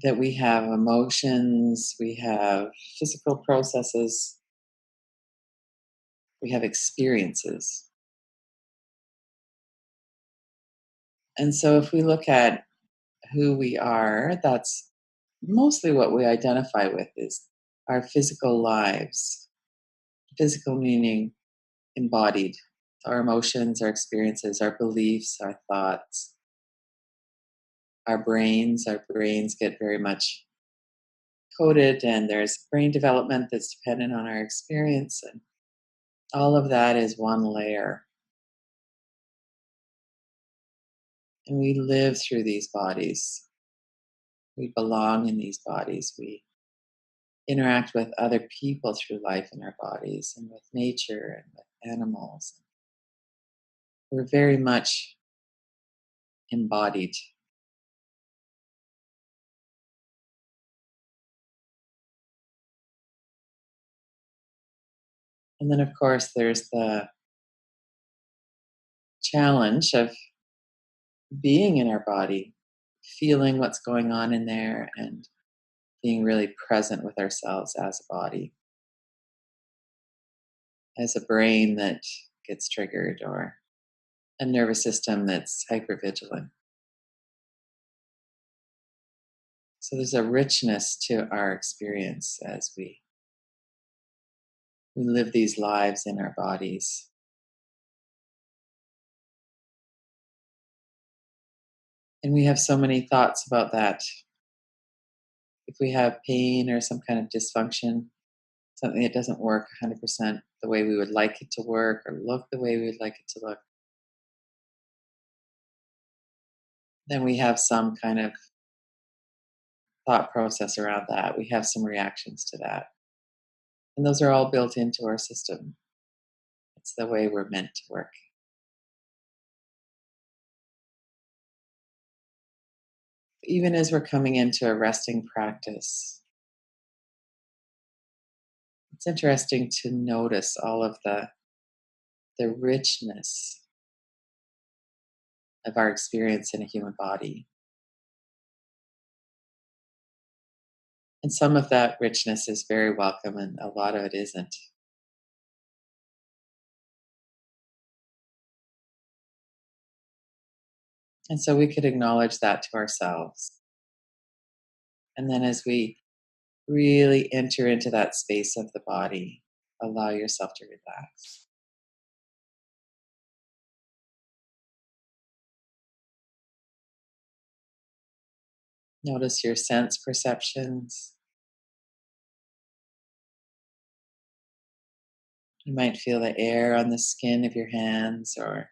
that we have emotions, we have physical processes, we have experiences. And so if we look at who we are, that's mostly what we identify with is our physical lives. Physical meaning embodied. Our emotions, our experiences, our beliefs, our thoughts, our brains get very much coded, and there's brain development that's dependent on our experience, and all of that is one layer. And we live through these bodies. We belong in these bodies. We interact with other people through life in our bodies and with nature and with animals. We're very much embodied. And then, of course, there's the challenge of being in our body, feeling what's going on in there, and being really present with ourselves as a body, as a brain that gets triggered, or a nervous system that's hypervigilant. So there's a richness to our experience as we live these lives in our bodies. And we have so many thoughts about that. If we have pain or some kind of dysfunction, something that doesn't work 100% the way we would like it to work or look the way we would like it to look, then we have some kind of thought process around that. We have some reactions to that. And those are all built into our system. It's the way we're meant to work. Even as we're coming into a resting practice, it's interesting to notice all of the richness of our experience in a human body. And some of that richness is very welcome, and a lot of it isn't. And so we could acknowledge that to ourselves. And then as we really enter into that space of the body, allow yourself to relax. Notice your sense perceptions. You might feel the air on the skin of your hands or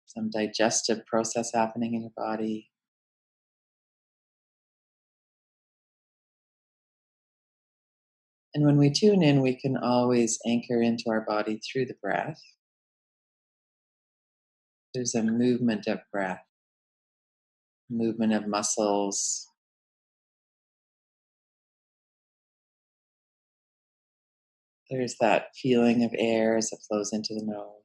some digestive process happening in your body. And when we tune in, we can always anchor into our body through the breath. There's a movement of breath, movement of muscles. There's that feeling of air as it flows into the nose.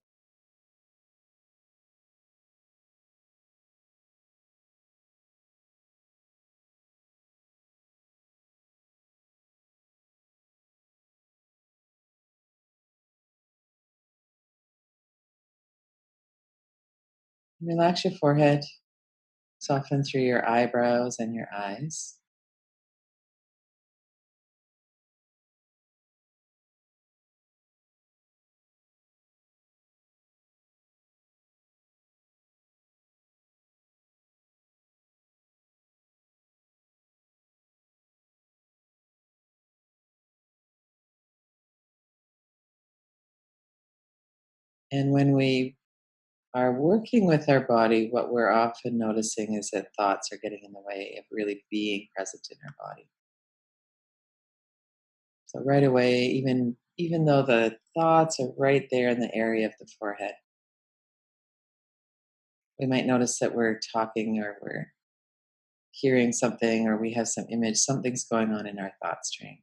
Relax your forehead, soften through your eyebrows and your eyes. And when we are working with our body, what we're often noticing is that thoughts are getting in the way of really being present in our body. So right away, even though the thoughts are right there in the area of the forehead, we might notice that we're talking or we're hearing something or we have some image, something's going on in our thought stream.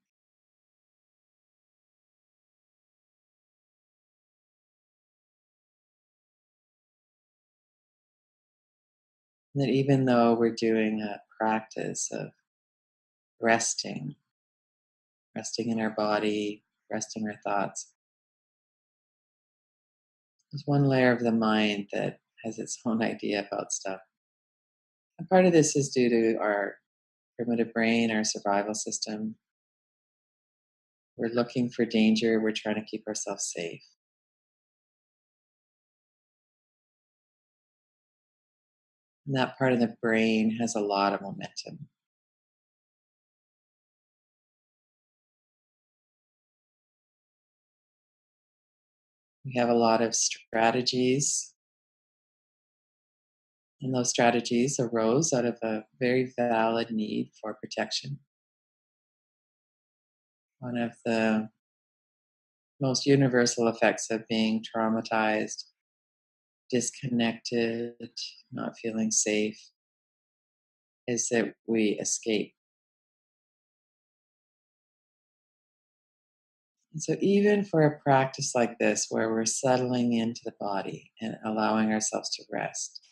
And that even though we're doing a practice of resting, resting in our body, resting our thoughts. There's one layer of the mind that has its own idea about stuff. And part of this is due to our primitive brain, our survival system. We're looking for danger, we're trying to keep ourselves safe. And that part of the brain has a lot of momentum. We have a lot of strategies, and those strategies arose out of a very valid need for protection. One of the most universal effects of being traumatized, disconnected, not feeling safe, is that we escape. And so, even for a practice like this, where we're settling into the body and allowing ourselves to rest,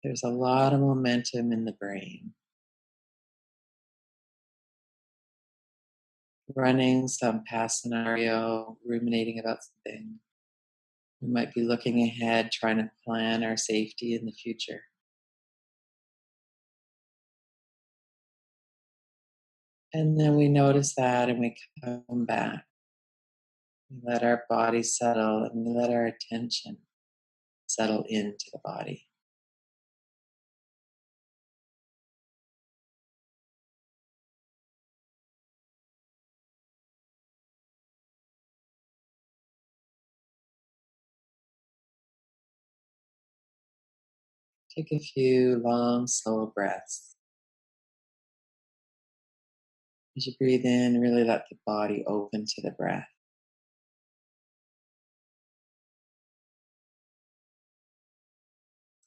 there's a lot of momentum in the brain, running some past scenario, ruminating about something. We might be looking ahead, trying to plan our safety in the future. And then we notice that and we come back. We let our body settle and we let our attention settle into the body. Take a few long, slow breaths. As you breathe in, really let the body open to the breath.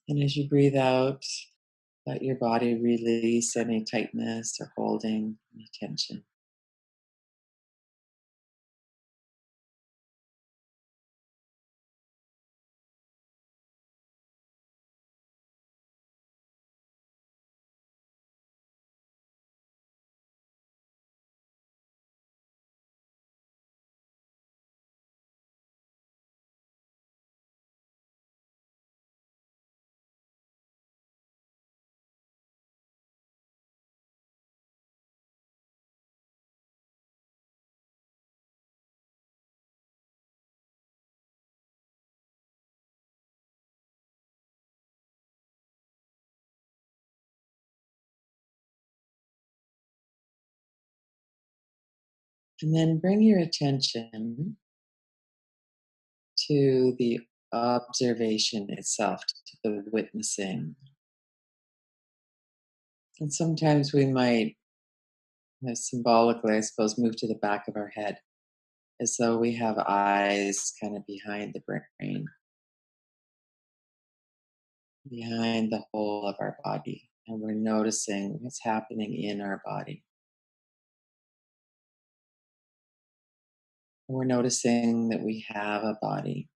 And as you breathe out, let your body release any tightness or holding, any tension. And then bring your attention to the observation itself, to the witnessing. And sometimes we might, symbolically, I suppose, move to the back of our head as though we have eyes kind of behind the brain, behind the whole of our body. And we're noticing what's happening in our body. We're noticing that we have a body.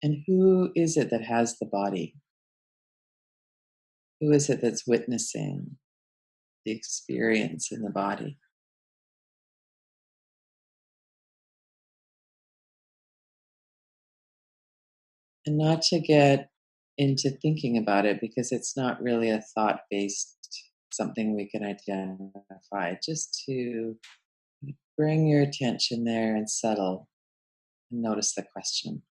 And who is it that has the body? Who is it that's witnessing the experience in the body? And not to get into thinking about it because it's not really a thought based something we can identify. Just to bring your attention there and settle and notice the question.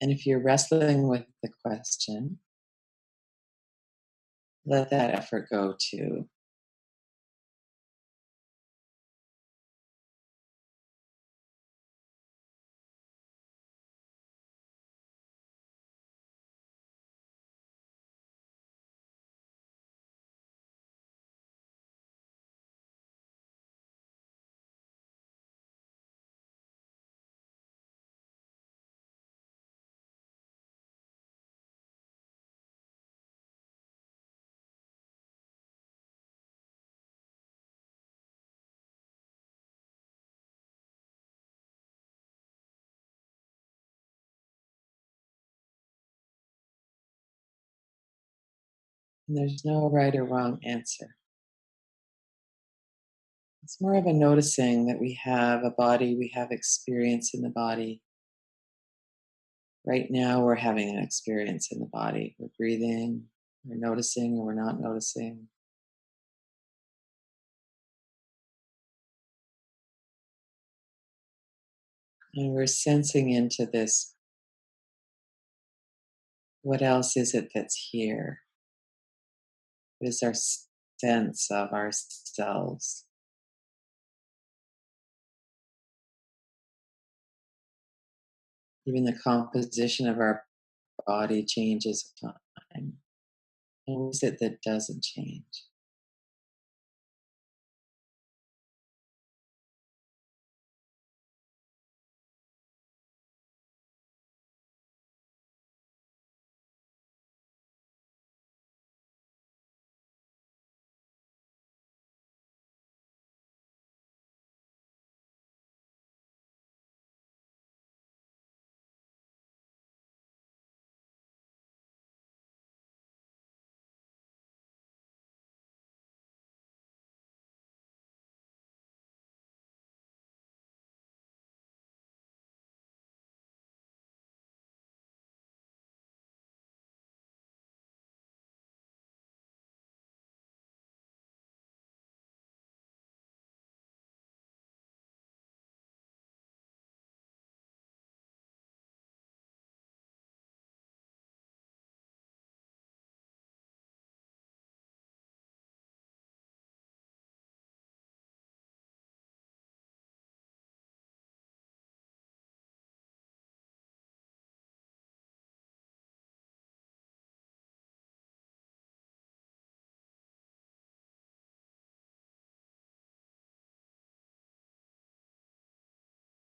And if you're wrestling with the question, let that effort go too. And there's no right or wrong answer. It's more of a noticing that we have a body, we have experience in the body. Right now, we're having an experience in the body. We're breathing, we're noticing, or we're not noticing. And we're sensing into this, what else is it that's here? What is our sense of ourselves? Even the composition of our body changes with time. And what is it that doesn't change?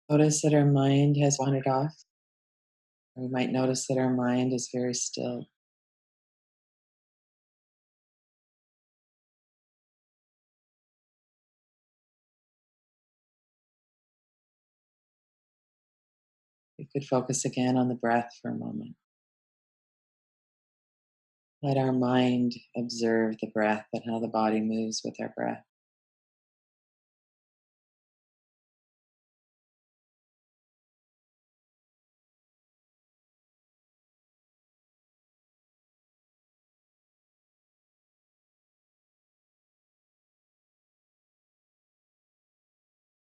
Notice that our mind has wandered off. Or we might notice that our mind is very still. We could focus again on the breath for a moment. Let our mind observe the breath and how the body moves with our breath.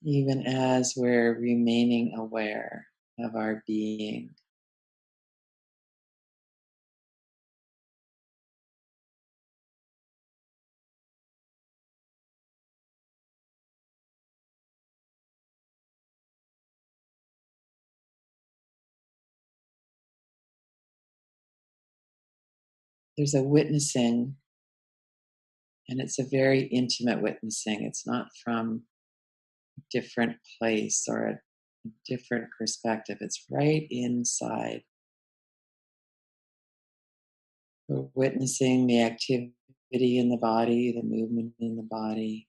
Even as we're remaining aware of our being. There's a witnessing, and it's a very intimate witnessing. It's not from a different place or a different perspective. It's right inside. We're witnessing the activity in the body, the movement in the body.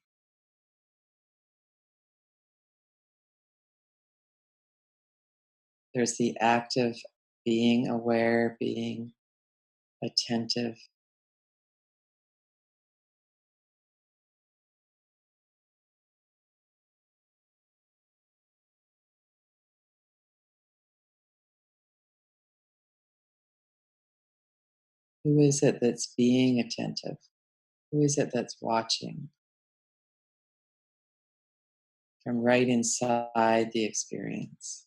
There's the act of being aware, being attentive. Who is it that's being attentive? Who is it that's watching from right inside the experience?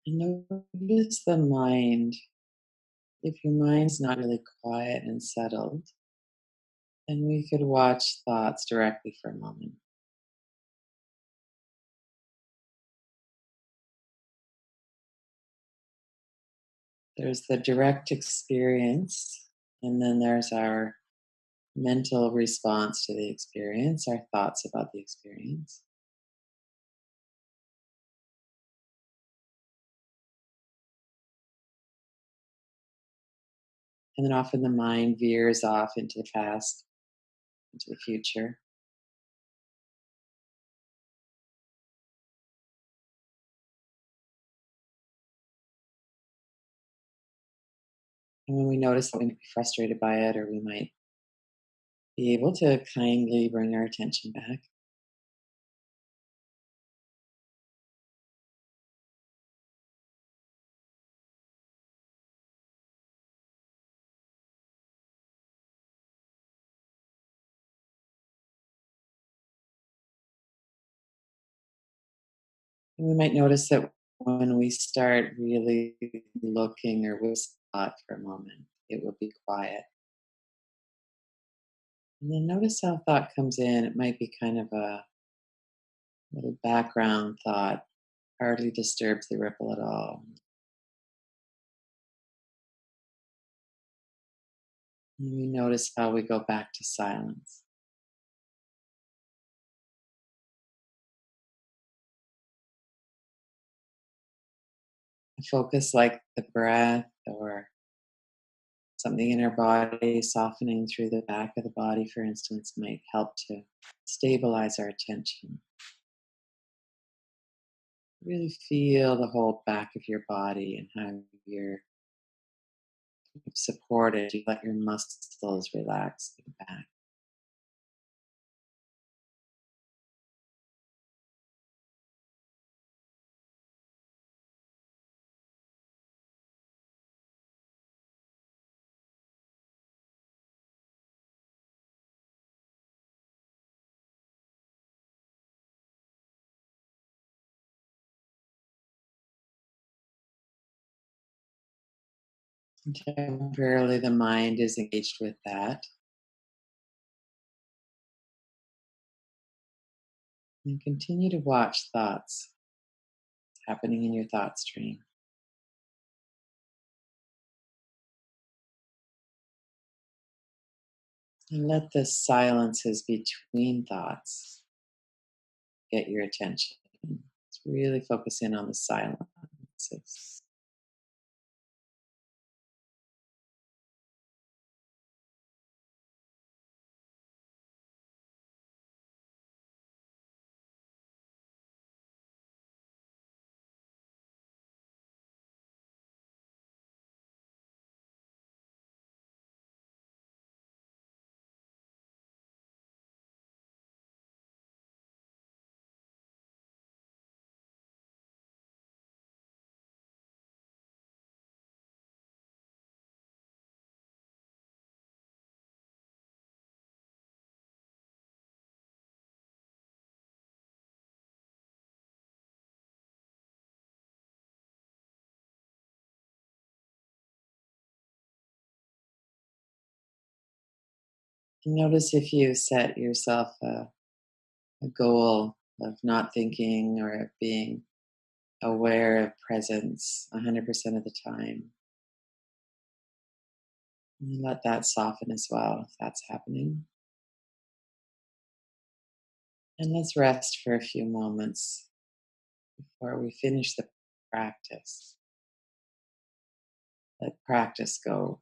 And notice the mind. If your mind's not really quiet and settled, then we could watch thoughts directly for a moment. There's the direct experience, and then there's our mental response to the experience, our thoughts about the experience. And then often the mind veers off into the past, into the future. And when we notice that we might be frustrated by it, or we might be able to kindly bring our attention back. And we might notice that when we start really looking or with thought for a moment, it will be quiet. And then notice how thought comes in. It might be kind of a little background thought, hardly disturbs the ripple at all. And we notice how we go back to silence. A focus like the breath or something in our body, softening through the back of the body, for instance, might help to stabilize our attention. Really feel the whole back of your body and how you're supported. You let your muscles relax in the back. And temporarily, the mind is engaged with that. And continue to watch thoughts happening in your thought stream. And let the silences between thoughts get your attention. Let's really focus in on the silences. And notice if you set yourself a goal of not thinking or of being aware of presence 100% of the time. And let that soften as well if that's happening. And let's rest for a few moments before we finish the practice. Let practice go.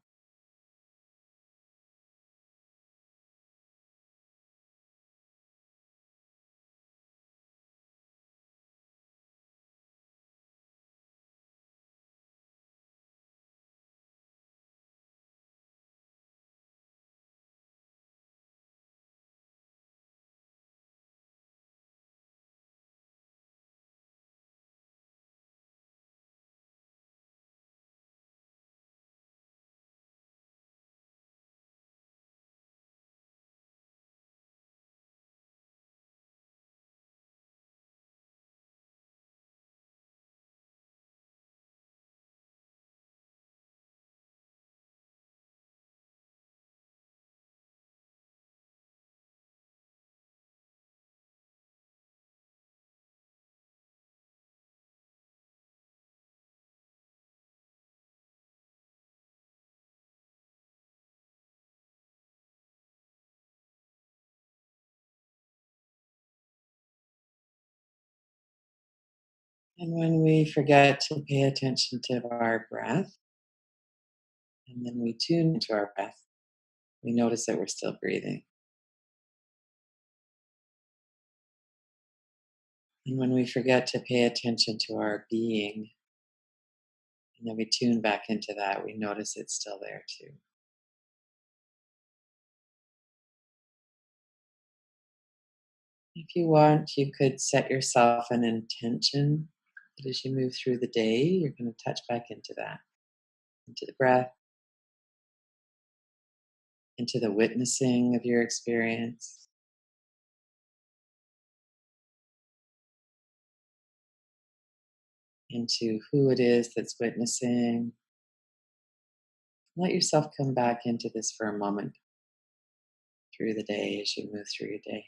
And when we forget to pay attention to our breath, and then we tune into our breath, we notice that we're still breathing. And when we forget to pay attention to our being, and then we tune back into that, we notice it's still there too. If you want, you could set yourself an intention that as you move through the day, you're going to touch back into that, into the breath, into the witnessing of your experience, into who it is that's witnessing. Let yourself come back into this for a moment through the day as you move through your day.